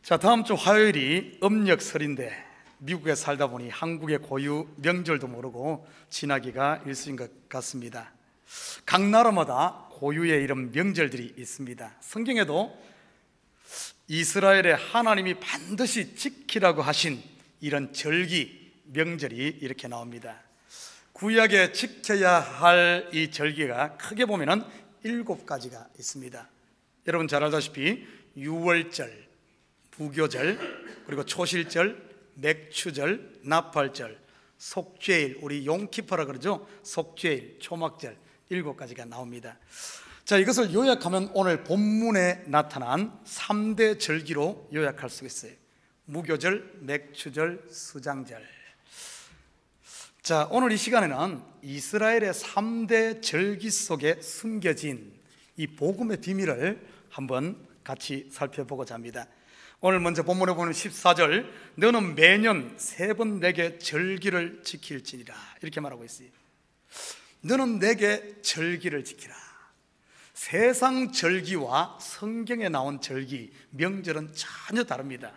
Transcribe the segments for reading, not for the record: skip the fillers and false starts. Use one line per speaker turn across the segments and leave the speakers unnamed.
자, 다음 주 화요일이 음력설인데 미국에 살다 보니 한국의 고유 명절도 모르고 지나기가 일수인 것 같습니다. 각 나라마다 고유의 이런 명절들이 있습니다. 성경에도 이스라엘의 하나님이 반드시 지키라고 하신 이런 절기, 명절이 이렇게 나옵니다. 구약에 지켜야 할 이 절기가 크게 보면은 7가지가 있습니다. 여러분 잘 알다시피 유월절, 무교절, 그리고 초실절, 맥추절, 나팔절, 속죄일, 우리 용키퍼라 그러죠. 속죄일, 초막절 7가지가 나옵니다. 자, 이것을 요약하면 오늘 본문에 나타난 3대 절기로 요약할 수 있어요. 무교절, 맥추절, 수장절. 자, 오늘 이 시간에는 이스라엘의 3대 절기 속에 숨겨진 이 복음의 비밀을 한번 같이 살펴보고자 합니다. 오늘 먼저 본문에 보는 14절, 너는 매년 3번 내게 절기를 지킬지니라, 이렇게 말하고 있어요. 너는 내게 절기를 지키라. 세상 절기와 성경에 나온 절기, 명절은 전혀 다릅니다.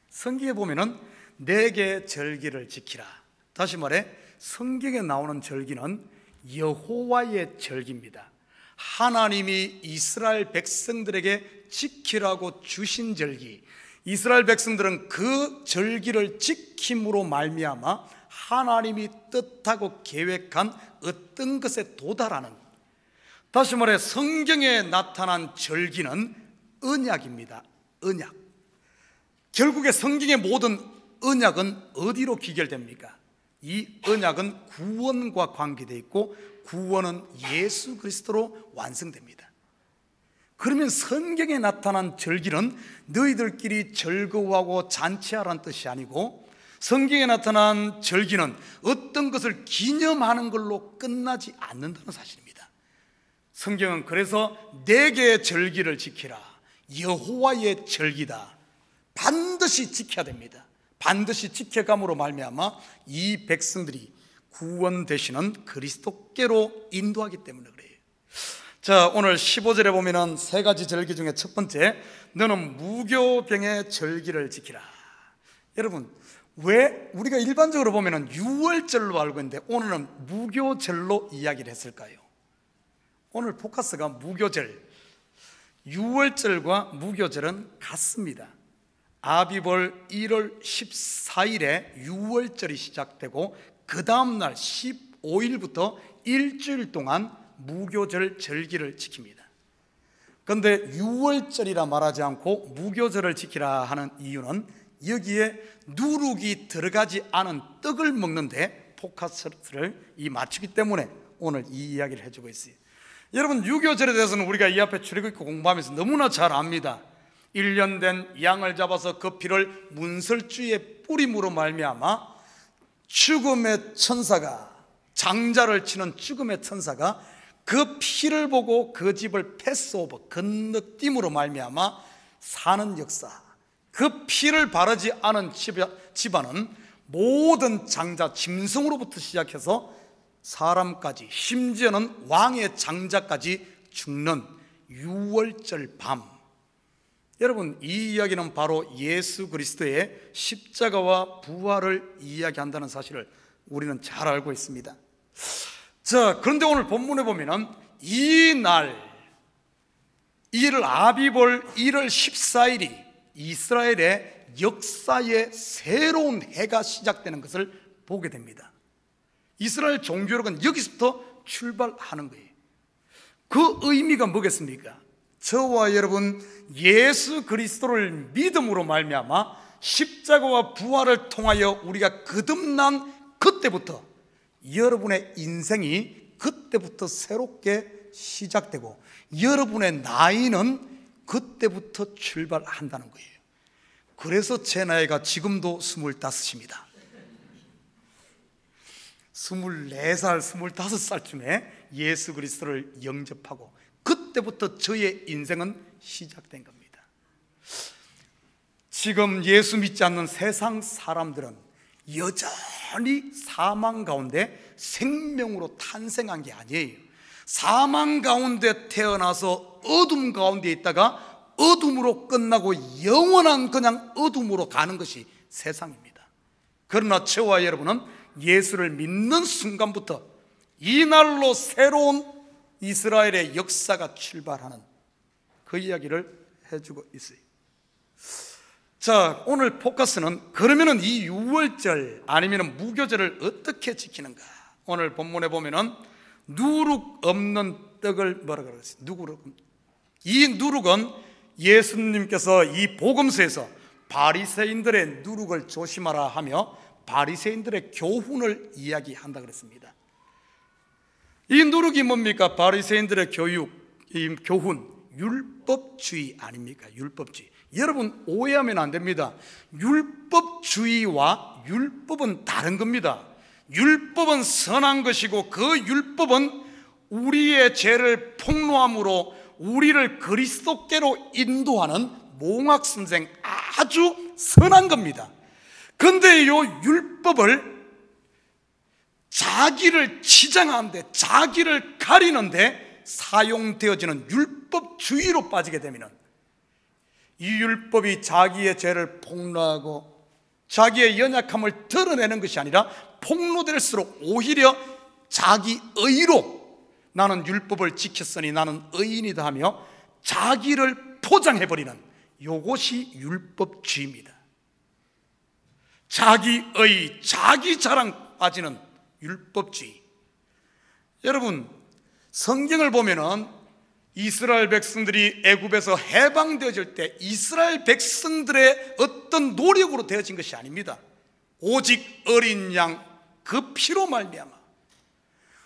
성경에 보면은 내게 절기를 지키라. 다시 말해 성경에 나오는 절기는 여호와의 절기입니다. 하나님이 이스라엘 백성들에게 지키라고 주신 절기, 이스라엘 백성들은 그 절기를 지킴으로 말미암아 하나님이 뜻하고 계획한 어떤 것에 도달하는, 다시 말해 성경에 나타난 절기는 언약입니다. 언약. 결국에 성경의 모든 언약은 어디로 귀결됩니까? 이 언약은 구원과 관계되어 있고 구원은 예수 그리스도로 완성됩니다. 그러면 성경에 나타난 절기는 너희들끼리 즐거워하고 잔치하라는 뜻이 아니고, 성경에 나타난 절기는 어떤 것을 기념하는 걸로 끝나지 않는다는 사실입니다. 성경은 그래서 내게 절기를 지키라, 여호와의 절기다, 반드시 지켜야 됩니다. 반드시 지켜감으로 말미암아 이 백성들이 구원 되시는 그리스도께로 인도하기 때문에 그래요. 자, 오늘 15절에 보면은 3가지 절기 중에 첫 번째, 너는 무교병의 절기를 지키라. 여러분, 왜 우리가 일반적으로 보면은 유월절로 알고 있는데 오늘은 무교절로 이야기를 했을까요? 오늘 포커스가 무교절. 유월절과 무교절은 같습니다. 아비벌 1월 14일에 유월절이 시작되고 그 다음날 15일부터 일주일 동안 무교절 절기를 지킵니다. 그런데 유월절이라 말하지 않고 무교절을 지키라 하는 이유는 여기에 누룩이 들어가지 않은 떡을 먹는데 포커스를 맞추기 때문에 오늘 이 이야기를 해주고 있어요. 여러분, 유교절에 대해서는 우리가 이 앞에 출애굽기 공부하면서 너무나 잘 압니다. 1년 된 양을 잡아서 그 피를 문설주에 뿌림으로 말미암아 죽음의 천사가, 장자를 치는 죽음의 천사가 그 피를 보고 그 집을 패스오버, 건너뛰므로 말미암아 사는 역사. 그 피를 바르지 않은 집안은 모든 장자, 짐승으로부터 시작해서 사람까지, 심지어는 왕의 장자까지 죽는 유월절 밤. 여러분, 이 이야기는 바로 예수 그리스도의 십자가와 부활을 이야기한다는 사실을 우리는 잘 알고 있습니다. 자, 그런데 오늘 본문에 보면은 이 날, 1월 아비벌 1월 14일이 이스라엘의 역사의 새로운 해가 시작되는 것을 보게 됩니다. 이스라엘 종교력은 여기서부터 출발하는 거예요. 그 의미가 뭐겠습니까? 저와 여러분, 예수 그리스도를 믿음으로 말미암아 십자가와 부활을 통하여 우리가 거듭난 그때부터 여러분의 인생이 그때부터 새롭게 시작되고 여러분의 나이는 그때부터 출발한다는 거예요. 그래서 제 나이가 지금도 25입니다. 24살, 25살쯤에 예수 그리스도를 영접하고 그때부터 저의 인생은 시작된 겁니다. 지금 예수 믿지 않는 세상 사람들은 여전히 사망 가운데 생명으로 탄생한 게 아니에요. 사망 가운데 태어나서 어둠 가운데 있다가 어둠으로 끝나고 영원한 그냥 어둠으로 가는 것이 세상입니다. 그러나 저와 여러분은 예수를 믿는 순간부터 이날로 새로운 이스라엘의 역사가 출발하는 그 이야기를 해주고 있어요. 자, 오늘 포커스는 그러면은 이 유월절 아니면 무교절을 어떻게 지키는가? 오늘 본문에 보면은 누룩 없는 떡을 뭐라 그러겠어요? 이 누룩은 예수님께서 이 복음서에서 바리새인들의 누룩을 조심하라 하며 바리새인들의 교훈을 이야기한다 그랬습니다. 이 누룩이 뭡니까? 바리새인들의 이 교훈, 율법주의 아닙니까? 율법주의. 여러분 오해하면 안 됩니다. 율법주의와 율법은 다른 겁니다. 율법은 선한 것이고 그 율법은 우리의 죄를 폭로함으로 우리를 그리스도께로 인도하는 몽학선생 아주 선한 겁니다. 그런데 이 율법을 자기를 치장하는데 자기를 가리는데 사용되어지는 율법주의로 빠지게 되면 이 율법이 자기의 죄를 폭로하고 자기의 연약함을 드러내는 것이 아니라 폭로될수록 오히려 자기 의로 나는 율법을 지켰으니 나는 의인이다 하며 자기를 포장해버리는 이것이 율법주의입니다. 자기의, 자기 자랑 빠지는 율법주의. 여러분 성경을 보면은 이스라엘 백성들이 애굽에서 해방되어질 때 이스라엘 백성들의 어떤 노력으로 되어진 것이 아닙니다. 오직 어린 양 그 피로 말미암아.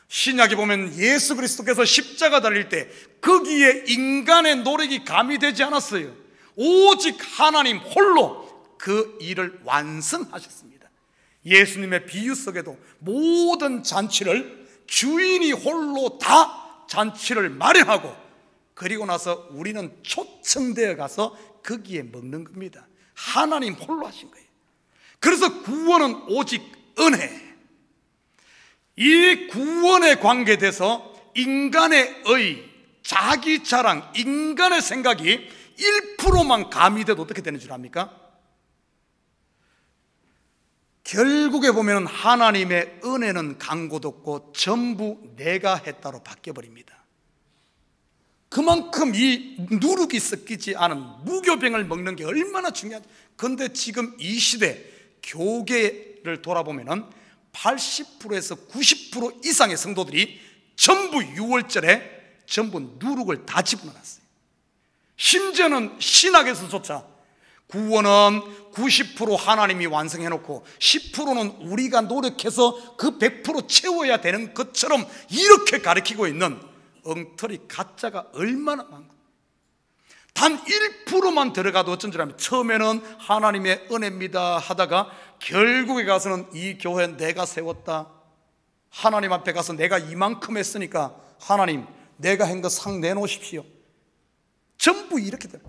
신약에 보면 예수 그리스도께서 십자가 달릴 때 거기에 인간의 노력이 가미되지 않았어요. 오직 하나님 홀로 그 일을 완성하셨습니다. 예수님의 비유 속에도 모든 잔치를 주인이 홀로 다 잔치를 마련하고 그리고 나서 우리는 초청되어 가서 거기에 먹는 겁니다. 하나님 홀로 하신 거예요. 그래서 구원은 오직 은혜. 이 구원에 관계돼서 인간의 의, 자기 자랑, 인간의 생각이 1%만 가미돼도 어떻게 되는 줄 압니까? 결국에 보면 하나님의 은혜는 강고도 없고 전부 내가 했다로 바뀌어버립니다. 그만큼 이 누룩이 섞이지 않은 무교병을 먹는 게 얼마나 중요한지. 그런데 지금 이 시대 교계를 돌아보면 80%에서 90% 이상의 성도들이 전부 6월절에 전부 누룩을 다 집어넣었어요. 심지어는 신학에서조차 구원은 90% 하나님이 완성해놓고 10%는 우리가 노력해서 그 100% 채워야 되는 것처럼 이렇게 가르치고 있는 엉터리 가짜가 얼마나 많고, 단 1%만 들어가도 어쩐 줄 알면 처음에는 하나님의 은혜입니다 하다가 결국에 가서는 이 교회 내가 세웠다, 하나님 앞에 가서 내가 이만큼 했으니까 하나님 내가 한 거 상 내놓으십시오. 전부 이렇게 돼요.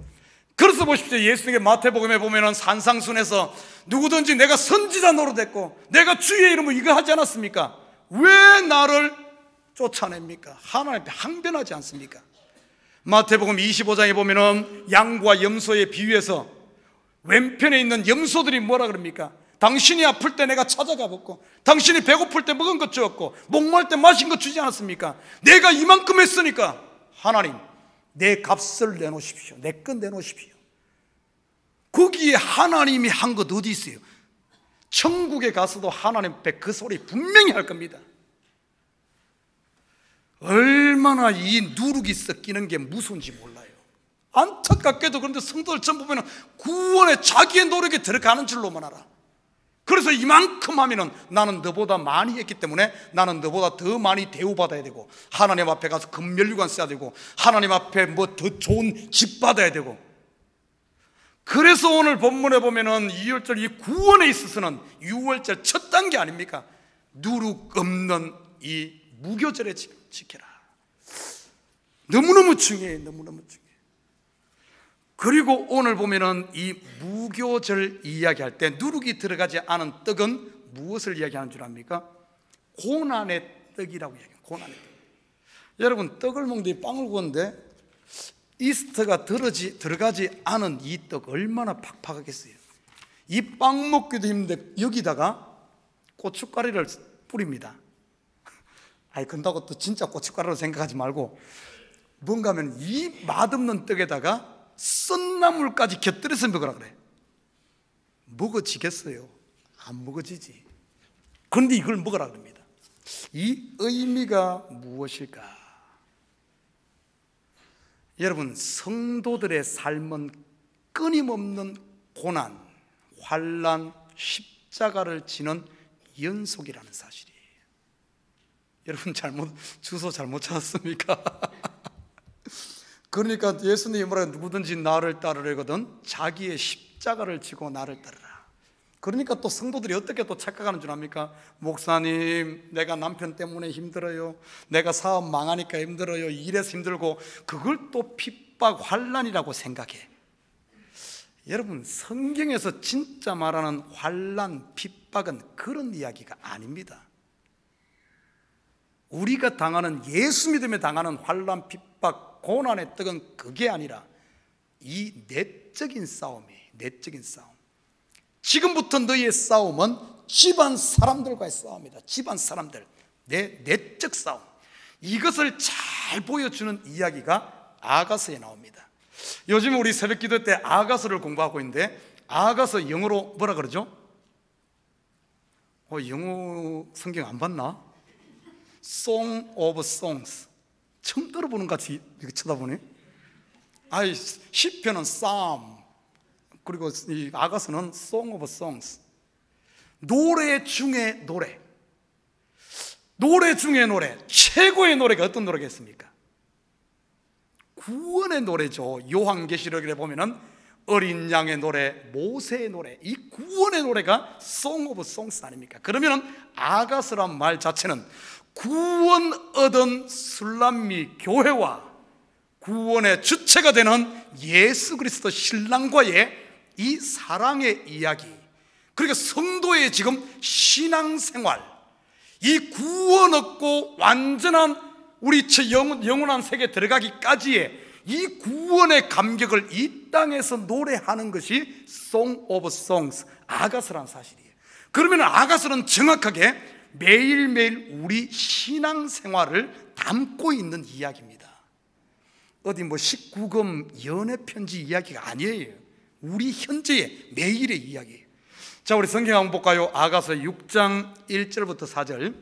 그래서 보십시오. 예수님의 마태복음에 보면은 산상순에서 누구든지 내가 선지자 노릇했고 내가 주의 이름으로 이거 하지 않았습니까? 왜 나를 쫓아냅니까? 하나님 앞에 항변하지 않습니까? 마태복음 25장에 보면은 양과 염소의 비유에서 왼편에 있는 염소들이 뭐라 그럽니까? 당신이 아플 때 내가 찾아가 봤고 당신이 배고플 때 먹은 것 주었고 목마를 때 마신 것 주지 않았습니까? 내가 이만큼 했으니까 하나님 내 값을 내놓으십시오. 내 것 내놓으십시오. 거기에 하나님이 한 것 어디 있어요? 천국에 가서도 하나님 앞에 그 소리 분명히 할 겁니다. 얼마나 이 누룩이 섞이는 게 무서운지 몰라요. 안타깝게도 그런데 성도들 전부 보면 구원에 자기의 노력이 들어가는 줄로만 알아. 그래서 이만큼 하면은 나는 너보다 많이 했기 때문에 나는 너보다 더 많이 대우받아야 되고 하나님 앞에 가서 금면류관 써야 되고 하나님 앞에 뭐 더 좋은 집 받아야 되고. 그래서 오늘 본문에 보면은 2월절 이 구원에 있어서는 6월절 첫 단계 아닙니까? 누룩 없는 이 무교절에 지켜라. 너무너무 중요해요. 너무너무 중요해요. 그리고 오늘 보면은 이 무교절 이야기할 때 누룩이 들어가지 않은 떡은 무엇을 이야기하는 줄 압니까? 고난의 떡이라고 이야기해요. 고난의 떡. 여러분 떡을 먹는데 빵을 구웠는데 이스트가 들어가지 않은 이 떡 얼마나 팍팍하겠어요. 이 빵 먹기도 힘든데 여기다가 고춧가루를 뿌립니다. 아이, 그런다고 또 진짜 고춧가루로 생각하지 말고 뭔가 하면 이 맛없는 떡에다가 썬나물까지 곁들여서 먹으라 그래. 먹어지겠어요? 안 먹어지지. 그런데 이걸 먹으라 그럽니다. 이 의미가 무엇일까? 여러분, 성도들의 삶은 끊임없는 고난, 환난, 십자가를 지는 연속이라는 사실이에요. 여러분, 주소 잘못 찾았습니까? 그러니까 예수님이 뭐라고, 누구든지 나를 따르려거든 자기의 십자가를 지고 나를 따르라. 그러니까 또 성도들이 어떻게 또 착각하는 줄 압니까? 목사님, 내가 남편 때문에 힘들어요, 내가 사업 망하니까 힘들어요, 일해서 힘들고, 그걸 또 핍박, 환난이라고 생각해. 여러분, 성경에서 진짜 말하는 환난, 핍박은 그런 이야기가 아닙니다. 우리가 당하는, 예수 믿음에 당하는 환난, 핍박, 고난의 떡은 그게 아니라 이 내적인 싸움이에요. 내적인 싸움. 지금부터 너희의 싸움은 집안 사람들과의 싸움이다. 집안 사람들, 내 내적 싸움. 이것을 잘 보여주는 이야기가 아가서에 나옵니다. 요즘 우리 새벽기도 때 아가서를 공부하고 있는데, 아가서 영어로 뭐라 그러죠? 영어 성경 안 봤나? Song of Songs. 처음 들어보는 것 같이 이렇게 쳐다보네. 시편은 Psalm, 그리고 이 아가서는 Song of Songs. 노래 중에 노래. 노래 중에 노래. 최고의 노래가 어떤 노래겠습니까? 구원의 노래죠. 요한계시록에 보면은 어린 양의 노래, 모세의 노래, 이 구원의 노래가 Song of Songs 아닙니까? 그러면은 아가서란 말 자체는 구원 얻은 술람미 교회와 구원의 주체가 되는 예수 그리스도 신랑과의 이 사랑의 이야기, 그러니까 성도의 지금 신앙생활, 이 구원 얻고 완전한 우리 영원한 세계에 들어가기까지의 이 구원의 감격을 이 땅에서 노래하는 것이 Song of Songs, 아가서란 사실이에요. 그러면 아가서는 정확하게 매일매일 우리 신앙생활을 담고 있는 이야기입니다. 어디 19금 연애편지 이야기가 아니에요. 우리 현재의 매일의 이야기예요. 자, 우리 성경 한번 볼까요? 아가서 6장 1절부터 4절.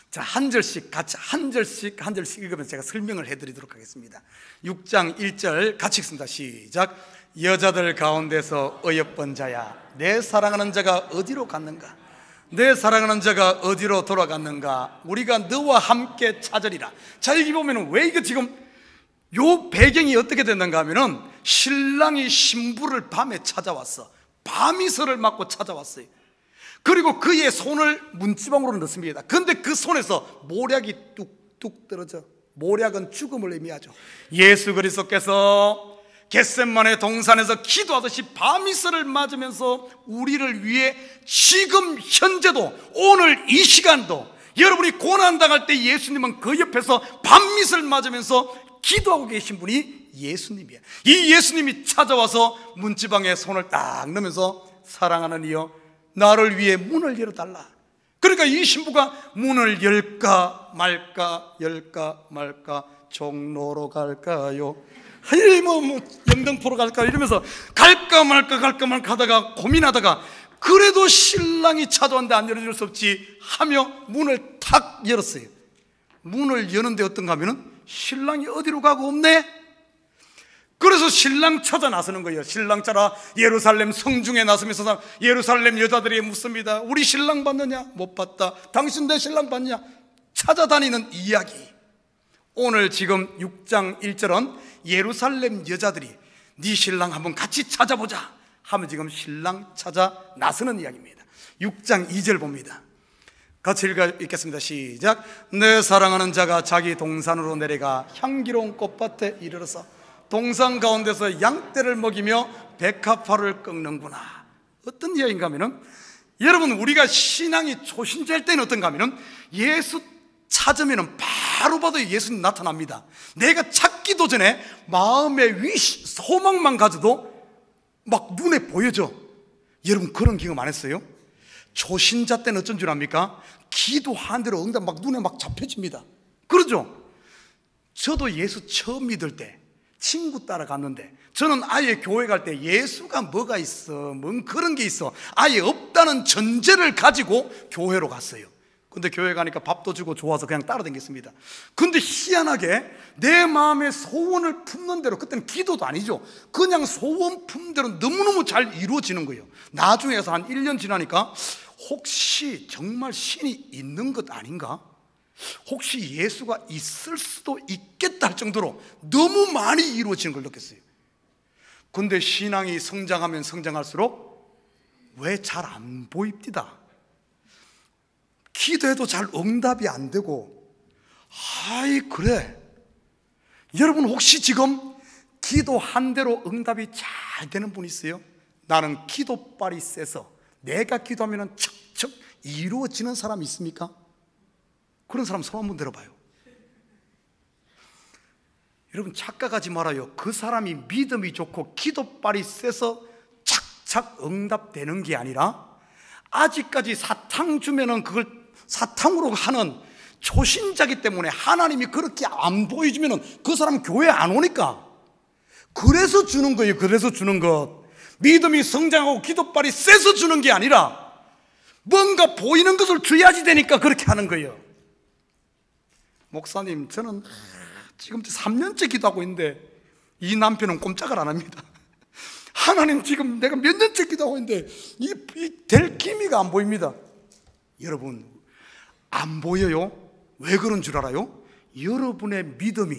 자, 한 절씩 같이 한 절씩 읽으면서 제가 설명을 해드리도록 하겠습니다. 6장 1절 같이 읽습니다. 시작. 여자들 가운데서 어여쁜 자야, 내 사랑하는 자가 어디로 갔는가? 내 사랑하는 자가 어디로 돌아갔는가? 우리가 너와 함께 찾으리라. 자, 여기 보면 왜 이거 지금 요 배경이 어떻게 됐는가 하면은 신랑이 신부를 밤에 찾아왔어. 밤이슬을 맞고 찾아왔어요. 그리고 그의 손을 문지방으로 넣습니다. 그런데 그 손에서 모략이 뚝뚝 떨어져. 모략은 죽음을 의미하죠. 예수 그리스도께서 겟세마네 동산에서 기도하듯이 밤이슬을 맞으면서 우리를 위해 지금 현재도, 오늘 이 시간도, 여러분이 고난당할 때 예수님은 그 옆에서 밤이슬 맞으면서 기도하고 계신 분이 예수님이에요. 이 예수님이 찾아와서 문지방에 손을 딱 넣으면서 사랑하는 이여, 나를 위해 문을 열어달라. 그러니까 이 신부가 문을 열까 말까, 열까 말까, 종로로 갈까요, 영등포로 갈까요, 이러면서 갈까 말까 하다가 고민하다가, 그래도 신랑이 찾아왔는데 안 열어줄 수 없지 하며 문을 탁 열었어요. 문을 여는데 어떤가 하면은 신랑이 어디로 가고 없네. 그래서 신랑 찾아 나서는 거예요. 신랑 찾아 예루살렘 성중에 나서면서 예루살렘 여자들이 묻습니다. 우리 신랑 봤느냐? 못 봤다. 당신 내 신랑 봤냐? 찾아다니는 이야기. 오늘 지금 6장 1절은 예루살렘 여자들이 네 신랑 한번 같이 찾아보자 하면 지금 신랑 찾아 나서는 이야기입니다. 6장 2절 봅니다. 같이 읽겠습니다. 시작. 내 사랑하는 자가 자기 동산으로 내려가 향기로운 꽃밭에 이르러서 동산 가운데서 양떼를 먹이며 백합화를 꺾는구나. 어떤 이야기인가 하면은, 여러분, 우리가 신앙이 초신자일 때는 어떤가 하면은 예수 찾으면은 바로 봐도 예수님 나타납니다. 내가 찾기도 전에 마음의 소망만 가져도 막 눈에 보여져. 여러분 그런 경험 안 했어요? 초신자 때는 어쩐 줄 압니까? 기도한 대로 응답 막 눈에 막 잡혀집니다. 그러죠? 저도 예수 처음 믿을 때 친구 따라갔는데, 저는 아예 교회 갈 때 예수가 뭐가 있어, 뭔 그런 게 있어, 아예 없다는 전제를 가지고 교회로 갔어요. 근데 교회 가니까 밥도 주고 좋아서 그냥 따라다녔습니다. 근데 희한하게 내 마음의 소원을 품는 대로, 그때는 기도도 아니죠, 그냥 소원 품는 대로 너무너무 잘 이루어지는 거예요. 나중에서 한 1년 지나니까 혹시 정말 신이 있는 것 아닌가? 혹시 예수가 있을 수도 있겠다 할 정도로 너무 많이 이루어지는 걸 느꼈어요. 근데 신앙이 성장하면 성장할수록 왜 잘 안 보입니다. 기도해도 잘 응답이 안 되고. 아이 그래, 여러분 혹시 지금 기도한 대로 응답이 잘 되는 분 있어요? 나는 기도빨이 세서 내가 기도하면 척척 이루어지는 사람 있습니까? 그런 사람 손 한번 들어봐요. 여러분 착각하지 말아요. 그 사람이 믿음이 좋고 기도빨이 세서 착착 응답되는 게 아니라, 아직까지 사탕 주면은 그걸 사탕으로 하는 초신자기 때문에 하나님이 그렇게 안 보여주면은 그 사람 교회 안 오니까, 그래서 주는 거예요. 그래서 주는 것. 믿음이 성장하고 기도빨이 세서 주는 게 아니라 뭔가 보이는 것을 줘야지 되니까 그렇게 하는 거예요. 목사님, 저는 지금 3년째 기도하고 있는데 이 남편은 꼼짝을 안 합니다. 하나님, 지금 내가 몇 년째 기도하고 있는데 될 기미가 안 보입니다. 여러분, 안 보여요? 왜 그런 줄 알아요? 여러분의 믿음이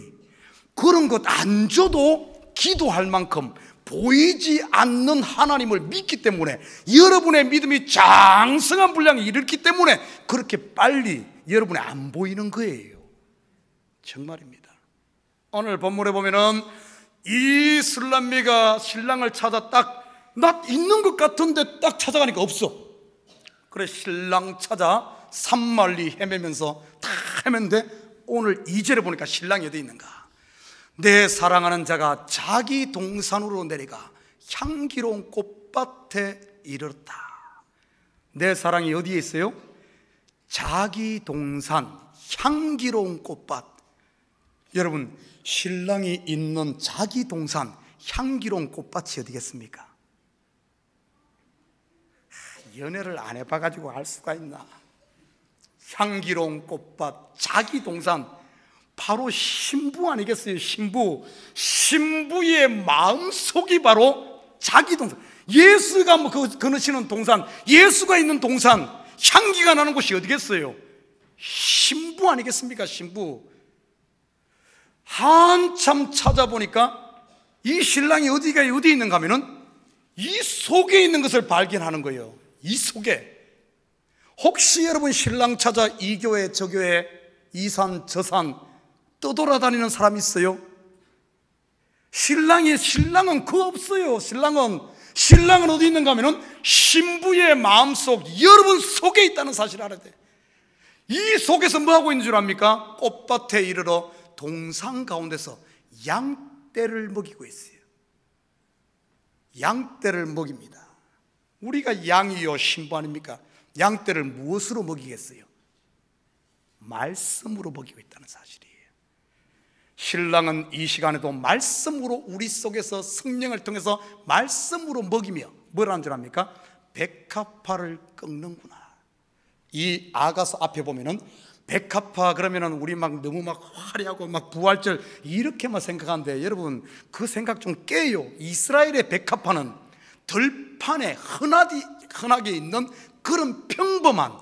그런 것 안 줘도 기도할 만큼 보이지 않는 하나님을 믿기 때문에, 여러분의 믿음이 장성한 분량이 이르기 때문에 그렇게 빨리 여러분이 안 보이는 거예요. 정말입니다. 오늘 본문에 보면은 이 술람미가 신랑을 찾아 나 있는 것 같은데 딱 찾아가니까 없어. 그래 신랑 찾아 산만리 헤매면서 다 헤맨데, 오늘 2절에 보니까 신랑이 어디 있는가? 내 사랑하는 자가 자기 동산으로 내려가 향기로운 꽃밭에 이르렀다. 내 사랑이 어디에 있어요? 자기 동산, 향기로운 꽃밭. 여러분, 신랑이 있는 자기 동산, 향기로운 꽃밭이 어디겠습니까? 연애를 안 해봐가지고 알 수가 있나? 향기로운 꽃밭, 자기 동산, 바로 신부 아니겠어요? 신부의 마음속이 바로 자기 동산. 예수가 거느시는 동산, 예수가 있는 동산, 향기가 나는 곳이 어디겠어요? 신부 아니겠습니까? 신부. 한참 찾아보니까 이 신랑이 어디에 있는가 하면은 이 속에 있는 것을 발견하는 거예요. 이 속에. 혹시 여러분 신랑 찾아 이 교회 저 교회 이산 저산 떠돌아다니는 사람 있어요? 신랑은 그거 없어요. 신랑은 어디 있는가 하면은 신부의 마음속, 여러분 속에 있다는 사실을 알아야 돼. 이 속에서 뭐 하고 있는 줄 압니까? 꽃밭에 이르러 동산 가운데서 양떼를 먹이고 있어요. 양떼를 먹입니다. 우리가 양이요 신부 아닙니까? 양떼를 무엇으로 먹이겠어요? 말씀으로 먹이고 있다는 사실이에요. 신랑은 이 시간에도 말씀으로 우리 속에서 성령을 통해서 말씀으로 먹이며 뭐라는 줄 압니까? 백합화를 꺾는구나. 이 아가서 앞에 보면은 백합화 그러면은 우리 막 너무 막 화려하고 막 부활절 이렇게만 생각하는데, 여러분 그 생각 좀 깨요. 이스라엘의 백합화는 들판에 흔하게 있는 그런 평범한,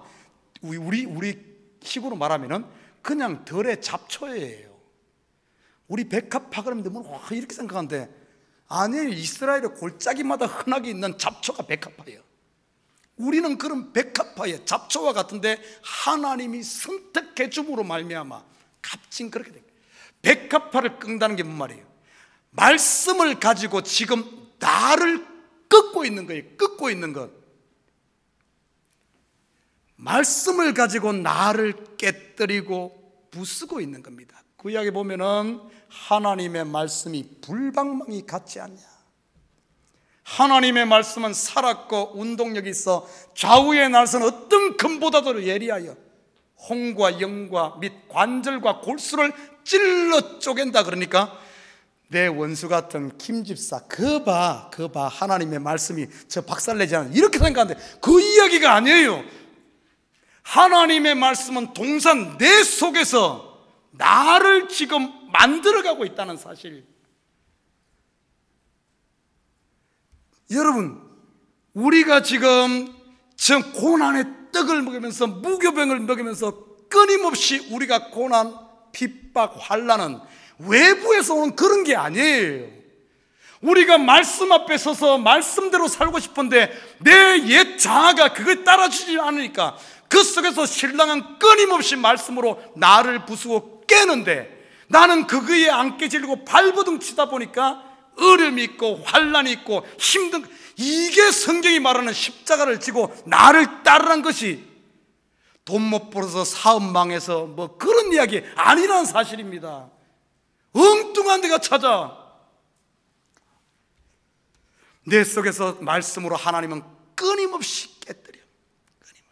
우리 식으로 말하면은 그냥 들의 잡초예요. 우리 백합화 그러면 너무 이렇게 생각하는데 아니에요. 이스라엘의 골짜기마다 흔하게 있는 잡초가 백합화예요. 우리는 그런 백합화의 잡초와 같은데 하나님이 선택해 줌으로 말미암아 값진 그렇게 됩니다. 백합화를 끈다는 게 뭔 말이에요? 말씀을 가지고 지금 나를 꺾고 있는 거예요. 꺾고 있는 것. 말씀을 가지고 나를 깨뜨리고 부수고 있는 겁니다. 구약에 보면은 하나님의 말씀이 불방망이 같지 않냐. 하나님의 말씀은 살았고 운동력이 있어 좌우의 날선 어떤 금보다도 예리하여 홍과 영과 및 관절과 골수를 찔러 쪼갠다. 그러니까 내 원수 같은 김집사 그봐 하나님의 말씀이 저 박살내지 않아 이렇게 생각하는데 그 이야기가 아니에요. 하나님의 말씀은 동산 내 속에서 나를 지금 만들어가고 있다는 사실. 여러분, 우리가 지금 저 고난의 떡을 먹으면서 무교병을 먹으면서 끊임없이 우리가 고난, 핍박, 환난은 외부에서 오는 그런 게 아니에요. 우리가 말씀 앞에 서서 말씀대로 살고 싶은데 내 옛 자아가 그걸 따라주지 않으니까 그 속에서 신랑은 끊임없이 말씀으로 나를 부수고 깨는데 나는 그거에 안 깨지려고 발버둥 치다 보니까 어려움이 있고 환난이 있고 힘든, 이게 성경이 말하는 십자가를 지고 나를 따르란 것이 돈 못 벌어서 사업 망해서 뭐 그런 이야기 아니라는 사실입니다. 엉뚱한 데가 찾아. 내 속에서 말씀으로 하나님은 끊임없이 깨뜨려. 끊임없이.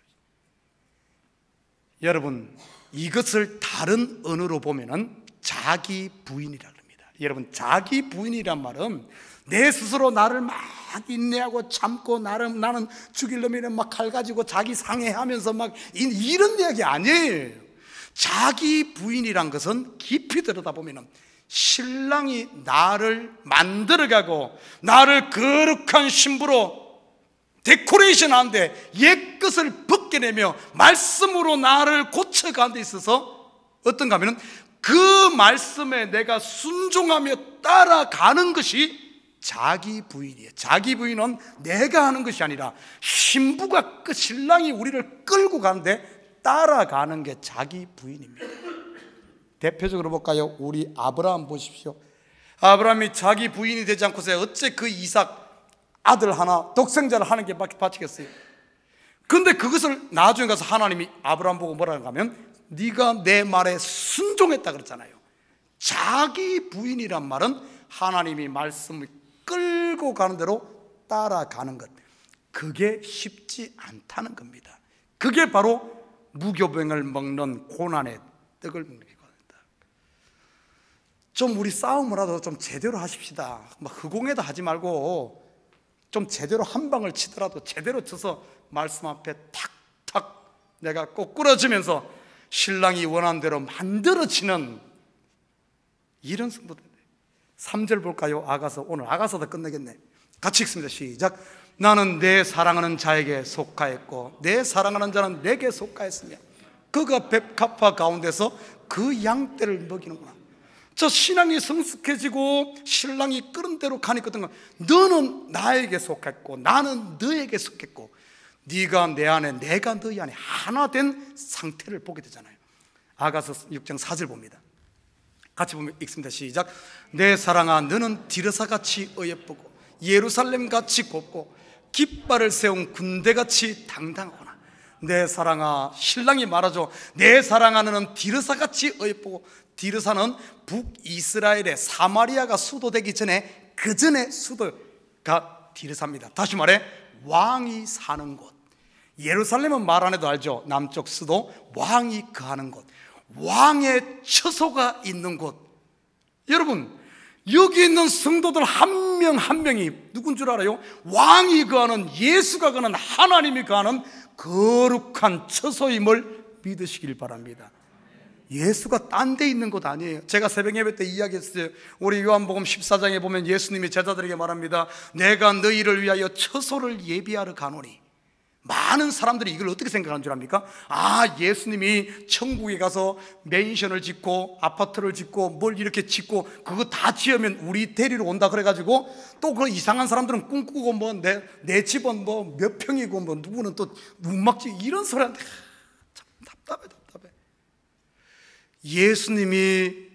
여러분, 이것을 다른 언어로 보면은 자기 부인이라 합니다. 여러분, 자기 부인이란 말은 내 스스로 나를 막 인내하고 참고 나는 죽일 놈이는 막 칼 가지고 자기 상해하면서 막 이런 이야기 아니에요. 자기 부인이란 것은 깊이 들여다보면 신랑이 나를 만들어가고 나를 거룩한 신부로 데코레이션 하는데 옛것을 벗겨내며 말씀으로 나를 고쳐가는 데 있어서 어떤가 하면 그 말씀에 내가 순종하며 따라가는 것이 자기 부인이에요. 자기 부인은 내가 하는 것이 아니라 신부가 그 신랑이 우리를 끌고 가는데 따라가는 게 자기 부인입니다. 대표적으로 볼까요? 우리 아브라함 보십시오. 아브라함이 자기 부인이 되지 않고서 어째 그 이삭 아들 하나 독생자를 하나님께 바치겠어요? 그런데 그것을 나중에 가서 하나님이 아브라함 보고 뭐라고 하면 네가 내 말에 순종했다 그랬잖아요. 자기 부인이란 말은 하나님이 말씀을 끌고 가는 대로 따라가는 것, 그게 쉽지 않다는 겁니다. 그게 바로 무교병을 먹는 고난의 떡을 먹는 겁니다. 좀 우리 싸움을 하도 좀 제대로 하십시다. 막 허공에다 하지 말고 좀 제대로 한 방을 치더라도 제대로 쳐서 말씀 앞에 탁탁 내가 꼬꾸라지면서 신랑이 원하는 대로 만들어지는 이런 승부인데. 3절 볼까요? 아가서. 오늘 아가서도 끝내겠네. 같이 읽습니다. 시작. 나는 내 사랑하는 자에게 속하였고 내 사랑하는 자는 내게 속하였으며 그가 백합화 가운데서 그 양떼를 먹이는구나. 저 신앙이 성숙해지고 신랑이 끓은 대로 가니까 너는 나에게 속했고 나는 너에게 속했고 네가 내 안에 내가 너희 안에 하나 된 상태를 보게 되잖아요. 아가서 6장 4절 봅니다. 같이 보면 읽습니다. 시작. 내 사랑아 너는 디르사같이 어여쁘고 예루살렘같이 곱고 깃발을 세운 군대같이 당당하구나. 내 사랑아, 신랑이 말하죠. 내 사랑아 너는 디르사같이 어여쁘고, 디르사는 북이스라엘의 사마리아가 수도되기 전에 그 전에 수도가 디르사입니다. 다시 말해 왕이 사는 곳. 예루살렘은 말 안 해도 알죠. 남쪽 수도, 왕이 거하는 곳, 왕의 처소가 있는 곳. 여러분, 여기 있는 성도들 한 명 한 명이 누군 줄 알아요? 왕이 거하는, 예수가 거하는, 하나님이 거하는 거룩한 처소임을 믿으시길 바랍니다. 예수가 딴 데 있는 곳 아니에요. 제가 새벽 예배 때 이야기했어요. 우리 요한복음 14장에 보면 예수님이 제자들에게 말합니다. 내가 너희를 위하여 처소를 예비하러 가노니. 많은 사람들이 이걸 어떻게 생각하는 줄 압니까? 아, 예수님이 천국에 가서 맨션을 짓고 아파트를 짓고 뭘 이렇게 짓고 그거 다 지으면 우리 데리러 온다 그래가지고 또 그 이상한 사람들은 꿈꾸고 뭐 내 집은 뭐 몇 평이고 뭐 누구는 또 문막지 이런 소리 하는데 참 답답해. 예수님이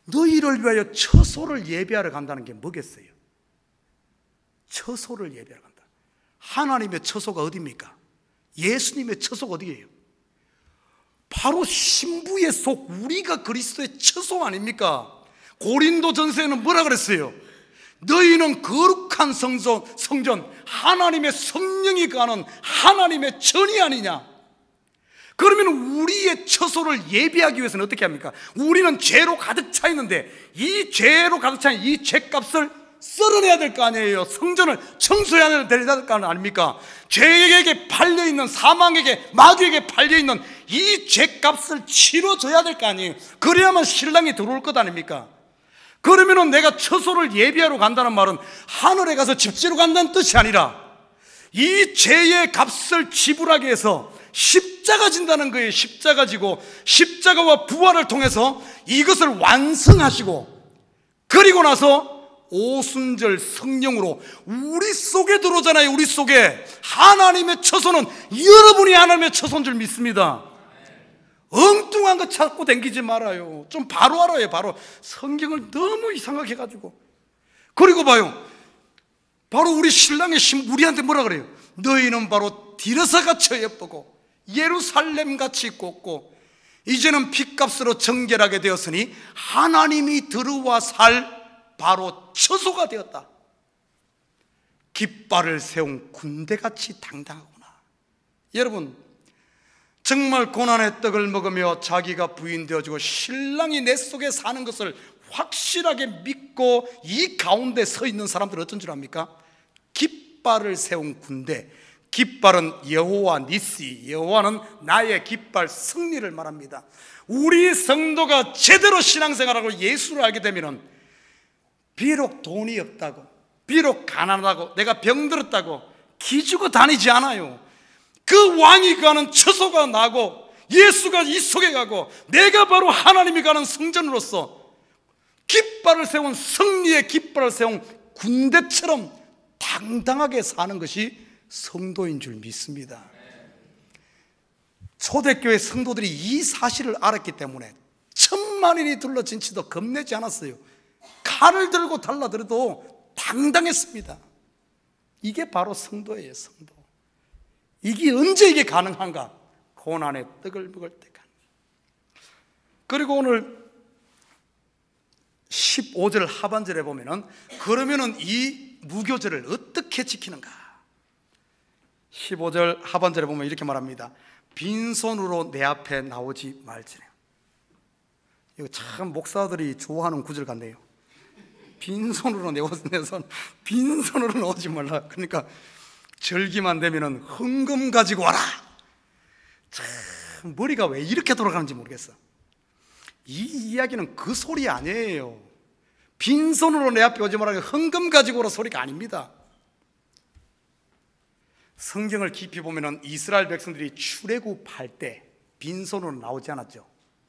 너희를 위하여 처소를 예비하러 간다는 게 뭐겠어요? 처소를 예비하러 간다. 하나님의 처소가 어디입니까? 예수님의 처소가 어디예요? 바로 신부의 속, 우리가 그리스도의 처소 아닙니까? 고린도 전서에는 뭐라 그랬어요? 너희는 거룩한 성전, 하나님의 성령이 가는 하나님의 전이 아니냐? 그러면 우리의 처소를 예비하기 위해서는 어떻게 합니까? 우리는 죄로 가득 차 있는데 이 죄로 가득 차 있는 이 죄값을 썰어내야 될 거 아니에요. 성전을 청소해야 될 거 아닙니까? 죄에게 팔려있는, 사망에게, 마귀에게 팔려있는 이 죄값을 치러줘야 될 거 아니에요. 그래야만 신랑이 들어올 것 아닙니까? 그러면 내가 처소를 예비하러 간다는 말은 하늘에 가서 집 지러 간다는 뜻이 아니라 이 죄의 값을 지불하기 위해서 십자가 진다는 거예요. 십자가 지고 십자가와 부활을 통해서 이것을 완성하시고, 그리고 나서 오순절 성령으로 우리 속에 들어오잖아요. 우리 속에 하나님의 처소는 여러분이 하나님의 처소인 줄 믿습니다. 엉뚱한 거 찾고 댕기지 말아요. 좀 바로 알아요. 바로 성경을 너무 이상하게 해가지고. 그리고 봐요, 바로 우리 신랑의 우리한테 뭐라 그래요? 너희는 바로 디르사같이 예쁘고 예루살렘같이 곱고 이제는 핏값으로 정결하게 되었으니 하나님이 들어와 살 바로 처소가 되었다. 깃발을 세운 군대같이 당당하구나. 여러분, 정말 고난의 떡을 먹으며 자기가 부인되어지고 신랑이 내 속에 사는 것을 확실하게 믿고 이 가운데 서 있는 사람들은 어떤 줄 압니까? 깃발을 세운 군대. 깃발은 여호와 니시, 여호와는 나의 깃발, 승리를 말합니다. 우리 성도가 제대로 신앙생활하고 예수를 알게 되면 비록 돈이 없다고, 비록 가난하다고, 내가 병들었다고 기죽어 다니지 않아요. 그 왕이 가는 처소가 나고 예수가 이 속에 가고 내가 바로 하나님이 가는 성전으로서 깃발을 세운, 승리의 깃발을 세운 군대처럼 당당하게 사는 것이 성도인 줄 믿습니다. 초대교회 성도들이 이 사실을 알았기 때문에 천만인이 둘러진치도 겁내지 않았어요. 칼을 들고 달라들어도 당당했습니다. 이게 바로 성도예요. 성도. 이게 언제 이게 가능한가? 고난의 떡을 먹을 때가. 그리고 오늘 15절 하반절에 보면은, 그러면은 이 무교절을 어떻게 지키는가? 15절 하반절에 보면 이렇게 말합니다. 빈손으로 내 앞에 나오지 말지래. 이거 참 목사들이 좋아하는 구절 같네요. 빈손으로 빈손으로 나오지 말라. 그러니까 절기만 되면은 헌금 가지고 와라. 참 머리가 왜 이렇게 돌아가는지 모르겠어. 이 이야기는 그 소리 아니에요. 빈손으로 내 앞에 오지 말라, 헌금 가지고 오라 소리가 아닙니다. 성경을 깊이 보면은 이스라엘 백성들이 출애굽할 때 빈손으로 나오지 않았죠.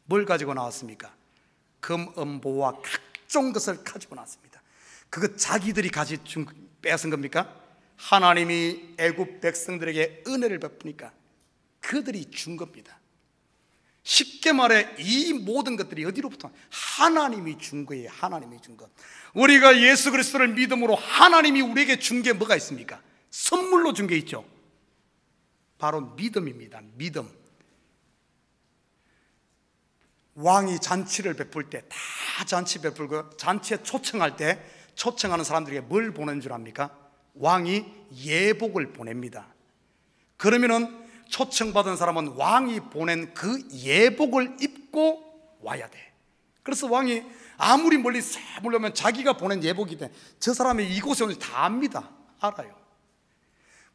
뭘 가지고 나왔습니까? 금, 은보와 각종 것을 가지고 나왔습니다. 그거 자기들이 뺏은 겁니까? 하나님이 애굽 백성들에게 은혜를 베푸니까 그들이 준 겁니다. 쉽게 말해 이 모든 것들이 어디로부터? 하나님이 준 거예요. 하나님이 준 것. 우리가 예수 그리스도를 믿음으로 하나님이 우리에게 준 게 뭐가 있습니까? 선물로 준 게 있죠. 바로 믿음입니다. 믿음. 왕이 잔치를 베풀 때 다 잔치 베풀고 잔치에 초청할 때 초청하는 사람들에게 뭘 보낸 줄 압니까? 왕이 예복을 보냅니다. 그러면은 초청받은 사람은 왕이 보낸 그 예복을 입고 와야 돼. 그래서 왕이 아무리 멀리 몰려면 자기가 보낸 예복이 돼. 저 사람이 이곳에 오는지 다 압니다. 알아요.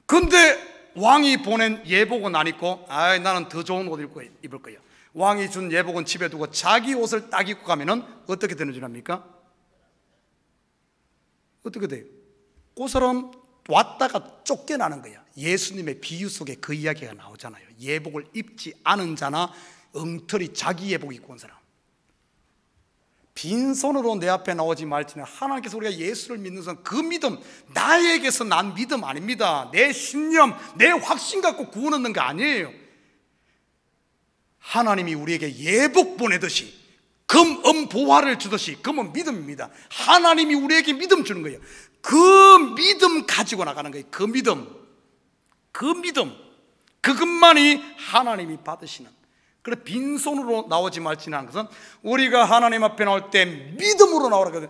근데 왕이 보낸 예복은 안 입고 나는 더 좋은 옷 입을 거예요. 왕이 준 예복은 집에 두고 자기 옷을 딱 입고 가면은 어떻게 되는 줄 압니까? 어떻게 돼요? 그 사람 왔다가 쫓겨나는 거야. 예수님의 비유 속에 그 이야기가 나오잖아요. 예복을 입지 않은 자나 엉터리 자기 예복 입고 온 사람. 빈손으로 내 앞에 나오지 말지는 하나님께서 우리가 예수를 믿는 사람, 그 믿음, 나에게서 난 믿음 아닙니다. 내 신념, 내 확신 갖고 구원 얻는 거 아니에요. 하나님이 우리에게 예복 보내듯이 금, 은, 보화를 주듯이, 금은 믿음입니다. 하나님이 우리에게 믿음 주는 거예요. 그 믿음 가지고 나가는 거예요. 그 믿음, 그것만이 하나님이 받으시는, 그래 빈손으로 나오지 말지는 것은 우리가 하나님 앞에 나올 때 믿음으로 나오라거든.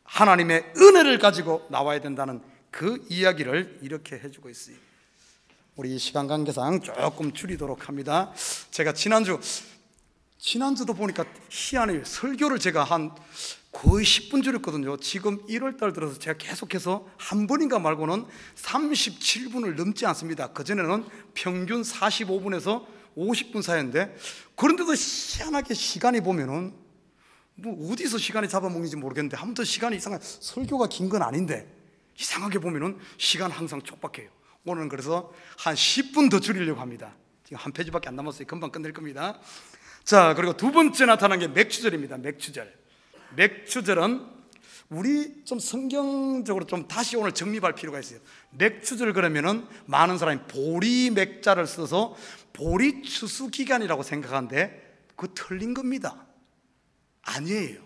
하나님의 은혜를 가지고 나와야 된다는 그 이야기를 이렇게 해주고 있어요. 우리 시간 관계상 조금 줄이도록 합니다. 제가 지난주도 보니까 희한해요. 설교를 제가 한 거의 10분 줄였거든요. 지금 1월달 들어서 제가 계속해서 한 번인가 말고는 37분을 넘지 않습니다. 그전에는 평균 45분에서 50분 사이인데, 그런데도 희한하게 시간이 보면은 뭐 어디서 시간이 잡아먹는지 모르겠는데 아무튼 시간이 이상한, 설교가 긴 건 아닌데 이상하게 보면은 시간 항상 촉박해요. 오늘은 그래서 한 10분 더 줄이려고 합니다. 지금 한 페이지밖에 안 남았어요. 금방 끝낼 겁니다. 자, 그리고 두 번째 나타난 게 맥추절입니다. 맥추절은 우리 좀 성경적으로 좀 다시 오늘 정립할 필요가 있어요. 맥추절 그러면은 많은 사람이 보리맥자를 써서 보리추수기간이라고 생각하는데 그거 틀린 겁니다. 아니에요.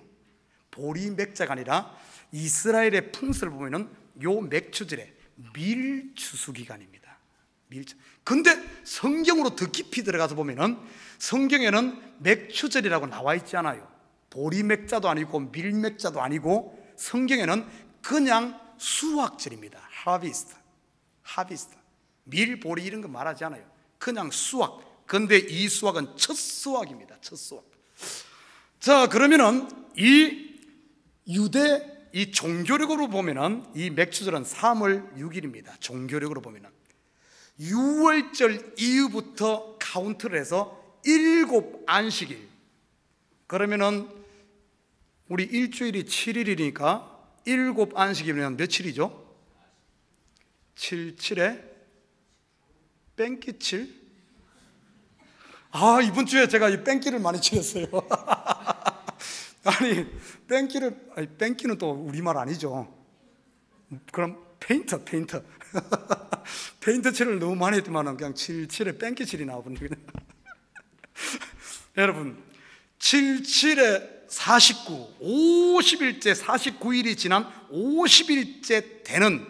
보리맥자가 아니라 이스라엘의 풍습을 보면은 요 맥추절에 밀추수기간입니다. 근데 성경으로 더 깊이 들어가서 보면은 성경에는 맥추절이라고 나와 있지 않아요. 보리맥자도 아니고 밀맥자도 아니고 성경에는 그냥 수확절입니다. 하비스트. 밀, 보리 이런 거 말하지 않아요. 그냥 수확. 근데 이 수확은 첫 수확입니다. 첫 수확. 자, 그러면은 이 유대 이 종교력으로 보면은 이 맥추절은 3월 6일입니다. 종교력으로 보면은 6월절 이후부터 카운트를 해서 7 안식일. 그러면은 우리 일주일이 7일이니까 7 안식이면 며칠이죠? 7에 뺑기칠. 이번 주에 제가 이 뺑기를 많이 치렀어요. 뺑기는 또 우리말 아니죠. 그럼 페인터. 페인트 칠을 너무 많이 했더만 그냥 7에 뺑기칠이 나와버리네. 여러분, 7에 49, 50일째 49일이 지난 50일째 되는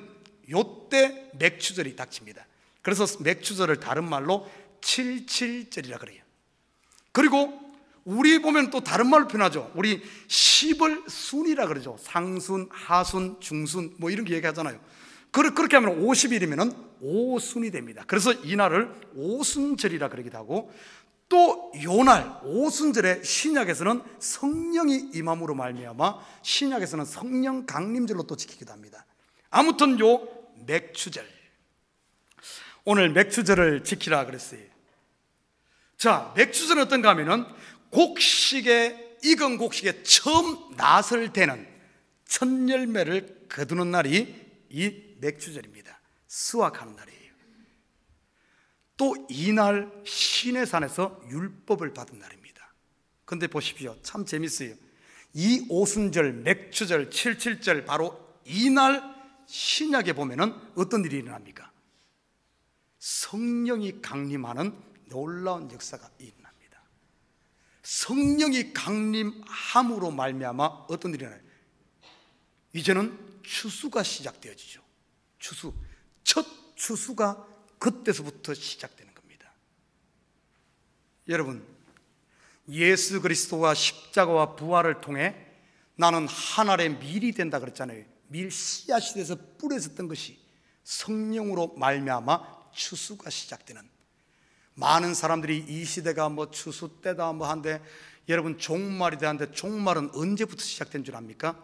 요때 맥추절이 닥칩니다. 그래서 맥추절을 다른 말로 77절이라 그래요. 그리고 우리 보면 또 다른 말로 표현하죠. 우리 10월 순이라 그러죠. 상순, 하순, 중순 뭐 이런 게 얘기하잖아요. 그렇게 하면 50일이면 오순이 됩니다. 그래서 이 날을 오순절이라 그러기도 하고, 또 요날 오순절에 신약에서는 성령이 임함으로 말미암아 신약에서는 성령 강림절로 또 지키기도 합니다. 아무튼 요 맥추절, 오늘 맥추절을 지키라 그랬어요. 자, 맥추절은 어떤가 하면은 익은 곡식에 처음 낫을 대는 첫 열매를 거두는 날이 이 맥추절입니다. 수확하는 날이에요. 또 이날 시내산에서 율법을 받은 날입니다. 근데 보십시오, 참 재밌어요. 이 오순절, 맥추절, 77절 바로 이날 신약에 보면은 어떤 일이 일어납니까? 성령이 강림하는 놀라운 역사가 일어납니다. 성령이 강림함으로 말미암아 어떤 일이 일어나요? 이제는 추수가 시작되어지죠. 첫 추수가 그때서부터 시작되는 겁니다. 여러분, 예수 그리스도와 십자가와 부활을 통해 나는 하늘의 밀이 된다 그랬잖아요. 밀 씨앗이 돼서 뿌려졌던 것이 성령으로 말미암아 추수가 시작되는, 많은 사람들이 이 시대가 뭐 추수 때다 뭐 한데, 여러분 종말이 되는데 종말은 언제부터 시작된 줄 압니까?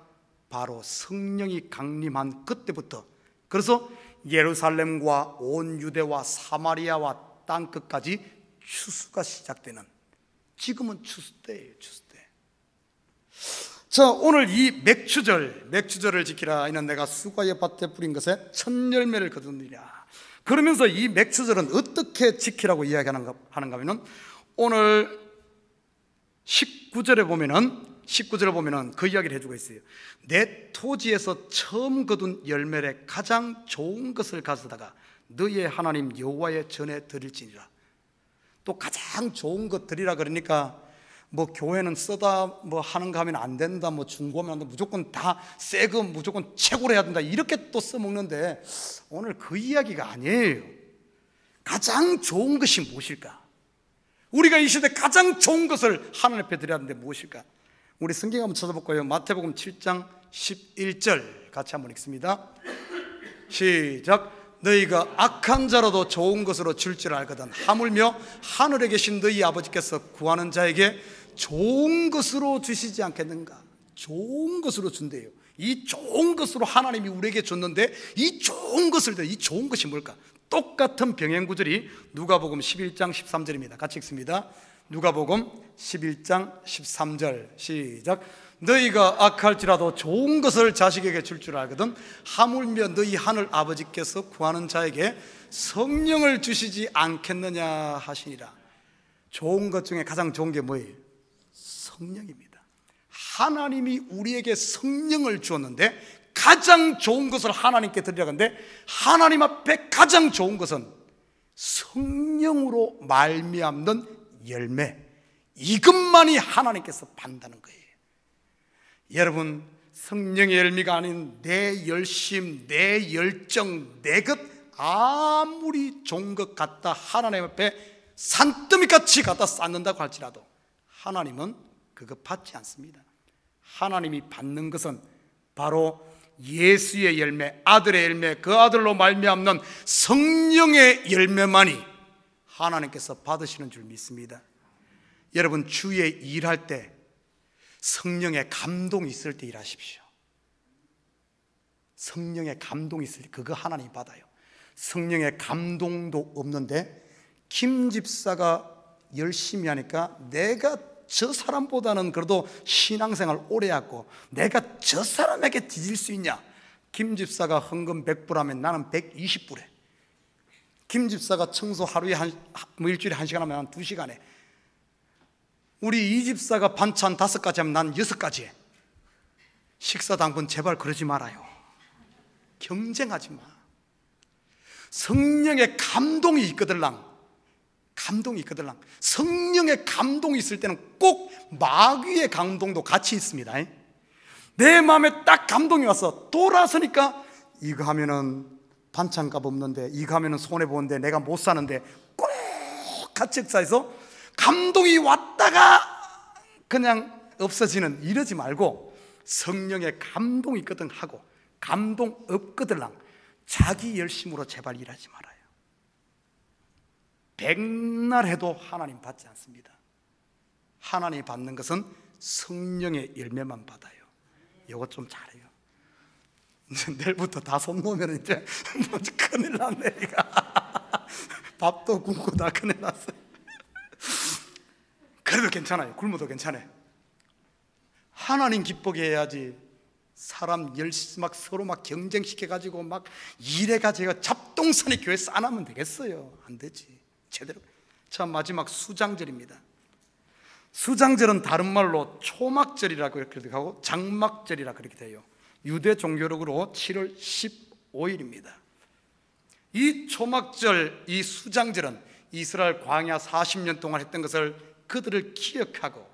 바로 성령이 강림한 그때부터. 그래서 예루살렘과 온 유대와 사마리아와 땅끝까지 추수가 시작되는, 지금은 추수 때예요. 추수 때. 자, 오늘 이 맥추절을 지키라. 이는 내가 수고의 밭에 뿌린 것에 첫 열매를 거두느니라. 그러면서 이 맥추절은 어떻게 지키라고 이야기하는가 하면은, 오늘 19절에 보면은 그 이야기를 해주고 있어요. 내 토지에서 처음 거둔 열매에 가장 좋은 것을 가져다가 너의 하나님 여호와의 전에 드릴지니라. 또 가장 좋은 것 드리라 그러니까 뭐 교회는 쓰다 뭐 하는가 하면 안 된다, 뭐 중고하면 안 된다, 무조건 다 새 거 무조건 최고로 해야 된다, 이렇게 또 써먹는데 오늘 그 이야기가 아니에요. 가장 좋은 것이 무엇일까? 우리가 이 시대 가장 좋은 것을 하나님 앞에 드려야 하는데 무엇일까? 우리 성경 한번 찾아볼까요? 마태복음 7장 11절 같이 한번 읽습니다. 시작. 너희가 악한 자라도 좋은 것으로 줄 줄 알거든 하물며 하늘에 계신 너희 아버지께서 구하는 자에게 좋은 것으로 주시지 않겠는가? 좋은 것으로 준대요. 이 좋은 것으로 하나님이 우리에게 줬는데 이 좋은 것을, 이 좋은 것이 뭘까? 똑같은 병행 구절이 누가복음 11장 13절입니다. 같이 읽습니다. 누가복음 11장 13절 시작. 너희가 악할지라도 좋은 것을 자식에게 줄 줄 알거든 하물며 너희 하늘 아버지께서 구하는 자에게 성령을 주시지 않겠느냐 하시니라. 좋은 것 중에 가장 좋은 게 뭐예요? 성령입니다. 하나님이 우리에게 성령을 주었는데 가장 좋은 것을 하나님께 드리려고 하는데 하나님 앞에 가장 좋은 것은 성령으로 말미암는 열매, 이것만이 하나님께서 받는다는 거예요. 여러분, 성령의 열매가 아닌 내 열심, 내 열정, 내 것 아무리 좋은 것 같다 하나님 앞에 산더미같이 갖다 쌓는다고 할지라도 하나님은 그거 받지 않습니다. 하나님이 받는 것은 바로 예수의 열매, 아들의 열매, 그 아들로 말미암는 성령의 열매만이 하나님께서 받으시는 줄 믿습니다. 여러분, 주의 일할 때 성령의 감동이 있을 때 일하십시오. 성령의 감동이 있을 때 그거 하나님이 받아요. 성령의 감동도 없는데 김 집사가 열심히 하니까 내가 저 사람보다는 그래도 신앙생활 오래 했고 내가 저 사람에게 뒤질 수 있냐? 김 집사가 헌금 100불 하면 나는 120불 해. 김 집사가 청소 하루에 일주일에 1시간 하면 난 2시간 해. 우리 이 집사가 반찬 5가지 하면 난 6가지 해. 식사 당분 제발 그러지 말아요. 경쟁하지 마. 성령의 감동이 있거들랑, 감동이 있거들랑. 성령의 감동이 있을 때는 꼭 마귀의 감동도 같이 있습니다. 내 마음에 딱 감동이 와서 돌아서니까 이거 하면은 반찬값 없는데, 이거 하면은 손해보는데, 내가 못 사는데, 꼭 같이 역사해서 감동이 왔다가 그냥 없어지는, 이러지 말고 성령의 감동이 있거든 하고 감동 없거들랑 자기 열심으로 제발 일하지 말아요. 백날 해도 하나님 받지 않습니다. 하나님 받는 것은 성령의 열매만 받아요. 이거 좀 잘해요. 이제 내일부터 다 손 놓으면 이제 큰일 났네. 밥도 굶고 다 큰일 났어요. 그래도 괜찮아요. 굶어도 괜찮아요. 하나님 기쁘게 해야지. 사람 열심히 막 서로 막 경쟁시켜가지고 막 일해가지고 잡동사니 교회 싸나면 되겠어요? 안 되지. 제대로. 자, 마지막 수장절입니다. 수장절은 다른 말로 초막절이라고 이렇게 하고 장막절이라 그렇게 돼요. 유대 종교력으로 7월 15일입니다. 이 초막절, 이 수장절은 이스라엘 광야 40년 동안 했던 것을 그들을 기억하고,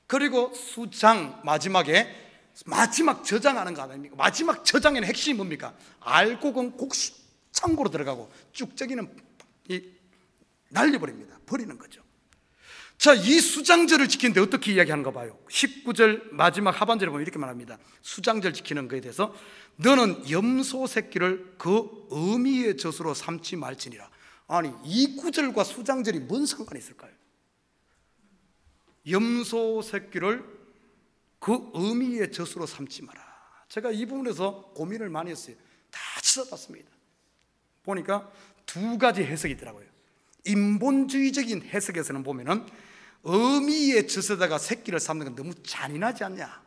그리고 수장 마지막에 마지막 저장하는 거 아닙니까? 마지막 저장에는 핵심이 뭡니까? 알곡은 곡창고로 들어가고 쭉저기는 날려버립니다. 버리는 거죠. 자, 이 수장절을 지키는데 어떻게 이야기하는가 봐요. 19절 마지막 하반절에 보면 이렇게 말합니다. 수장절 지키는 것에 대해서 너는 염소 새끼를 그 어미의 젖으로 삼지 말지니라. 아니, 이 구절과 수장절이 뭔 상관이 있을까요? 염소 새끼를 그 어미의 젖으로 삼지 마라. 제가 이 부분에서 고민을 많이 했어요. 다 찾아봤습니다. 보니까 두 가지 해석이 있더라고요. 인본주의적인 해석에서는 보면은 어미의 젖에다가 새끼를 삼는 건 너무 잔인하지 않냐?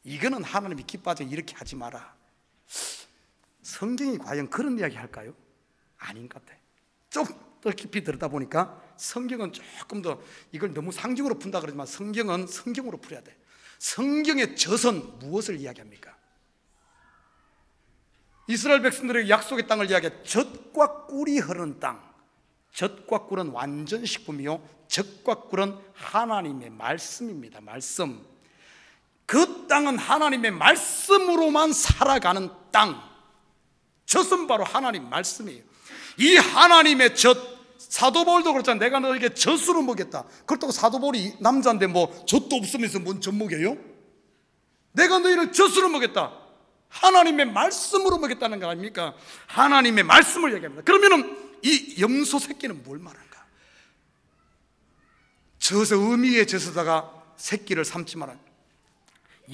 이거는 하나님이 기뻐하지 이렇게 하지 마라. 성경이 과연 그런 이야기 할까요? 아닌 것 같아요. 좀 더 깊이 들여다보니까 성경은 조금 더 이걸 너무 상징으로 푼다 그러지만 성경은 성경으로 풀어야 돼요. 성경의 젖은 무엇을 이야기합니까? 이스라엘 백성들에게 약속의 땅을 이야기해. 젖과 꿀이 흐르는 땅. 젖과 꿀은 완전 식품이요, 젖과 꿀은 하나님의 말씀입니다. 말씀. 그 땅은 하나님의 말씀으로만 살아가는 땅. 젖은 바로 하나님 말씀이에요. 이 하나님의 젖, 사도 바울도 그렇잖아요. 내가 너에게 젖으로 먹였다. 그렇다고 사도 바울이 남자인데 뭐 젖도 없으면서 뭔 젖 먹여요? 내가 너희를 젖으로 먹였다. 하나님의 말씀으로 먹였다는 거 아닙니까? 하나님의 말씀을 얘기합니다. 그러면은 이 염소 새끼는 뭘 말하는가? 젖의 의미에 젖에다가 새끼를 삼지 말아요.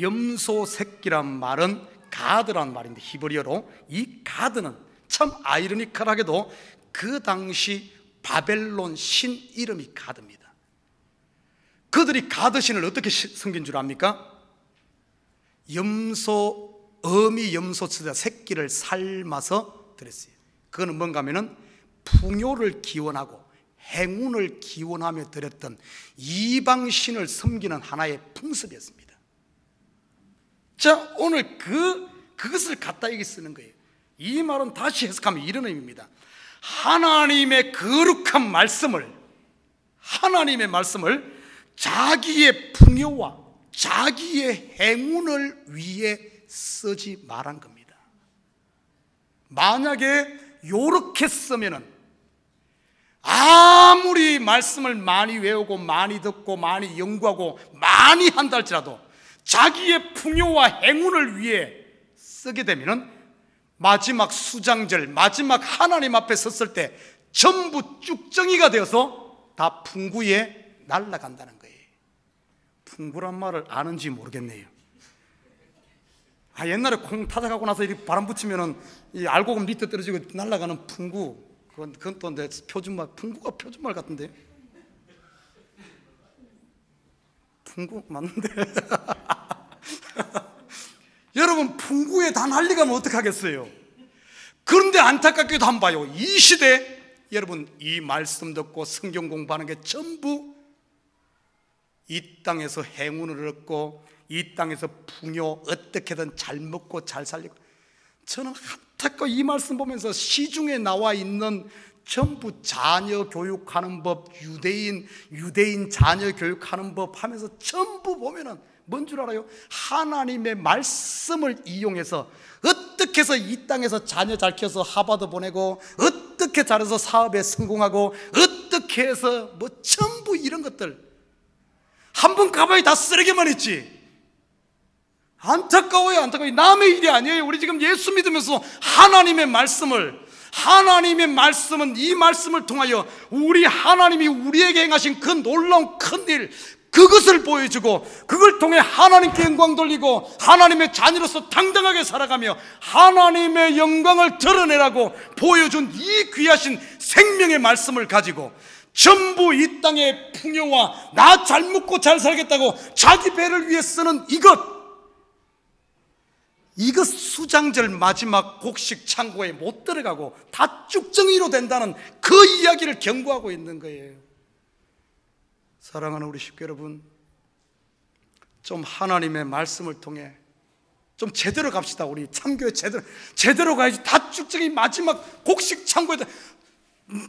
염소 새끼란 말은 가드란 말인데, 히브리어로 이 가드는 참 아이러니컬하게도 그 당시 바벨론 신 이름이 가드입니다. 그들이 가드 신을 어떻게 섬긴 줄 압니까? 어미 염소치다 새끼를 삶아서 드렸어요. 그거는 뭔가 하면은 풍요를 기원하고 행운을 기원하며 드렸던 이방신을 섬기는 하나의 풍습이었습니다. 자, 오늘 그것을 갖다 여기 쓰는 거예요. 이 말은 다시 해석하면 이런 의미입니다. 하나님의 거룩한 말씀을, 하나님의 말씀을 자기의 풍요와 자기의 행운을 위해 쓰지 말한 겁니다. 만약에 요렇게 쓰면은 아무리 말씀을 많이 외우고 많이 듣고 많이 연구하고 많이 한다 할지라도 자기의 풍요와 행운을 위해 쓰게 되면은 마지막 수장절, 마지막 하나님 앞에 섰을 때 전부 쭉정이가 되어서 다 풍구에 날아간다는 거예요. 풍구란 말을 아는지 모르겠네요. 옛날에 콩 타작하고 나서 이렇게 바람 붙이면은 이 알곡은 밑에 떨어지고 날아가는 풍구, 그건 또 내 표준말, 풍구가 표준말 같은데. 풍구 맞는데. 여러분, 풍구에 다 날아가면 어떡하겠어요? 그런데 안타깝게도 한번 봐요. 이 시대 여러분, 이 말씀 듣고 성경 공부하는 게 전부 이 땅에서 행운을 얻고 이 땅에서 풍요, 어떻게든 잘 먹고 잘 살리고. 저는 안타깝고 이 말씀 보면서 시중에 나와 있는 전부 자녀 교육하는 법, 유대인 자녀 교육하는 법 하면서 전부 보면은 뭔 줄 알아요? 하나님의 말씀을 이용해서 어떻게 해서 이 땅에서 자녀 잘 키워서 하버드 보내고, 어떻게 잘해서 사업에 성공하고, 어떻게 해서 뭐 전부 이런 것들 한번 가봐야 다 쓰레기만 있지. 안타까워요. 안타까워요. 남의 일이 아니에요. 우리 지금 예수 믿으면서 하나님의 말씀은 이 말씀을 통하여 우리 하나님이 우리에게 행하신 그 놀라운 큰일, 그것을 보여주고 그걸 통해 하나님께 영광 돌리고 하나님의 자녀로서 당당하게 살아가며 하나님의 영광을 드러내라고 보여준 이 귀하신 생명의 말씀을 가지고 전부 이 땅의 풍요와 나 잘 먹고 잘 살겠다고 자기 배를 위해 쓰는 이것 수장절 마지막 곡식 창고에 못 들어가고 다 쭉정이로 된다는 그 이야기를 경고하고 있는 거예요. 사랑하는 우리 식구 여러분, 좀 하나님의 말씀을 통해 좀 제대로 갑시다. 우리 참교회 제대로 가야지. 다 쭉정이 마지막 곡식 창고에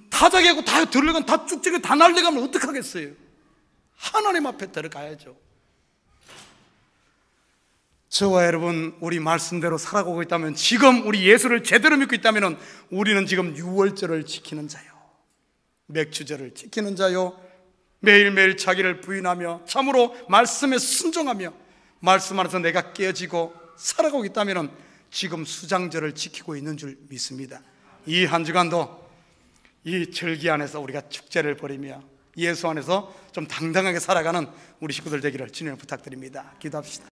타작하고 다 들어가면 다 쭉정이 다 날려가면 어떡하겠어요? 하나님 앞에 들어가야죠. 저와 여러분, 우리 말씀대로 살아가고 있다면, 지금 우리 예수를 제대로 믿고 있다면 우리는 지금 유월절을 지키는 자요, 맥주절을 지키는 자요, 매일매일 자기를 부인하며 참으로 말씀에 순종하며 말씀 안에서 내가 깨어지고 살아가고 있다면 지금 수장절을 지키고 있는 줄 믿습니다. 이 한 주간도 이 절기 안에서 우리가 축제를 벌이며 예수 안에서 좀 당당하게 살아가는 우리 식구들 되기를 주님을 부탁드립니다. 기도합시다.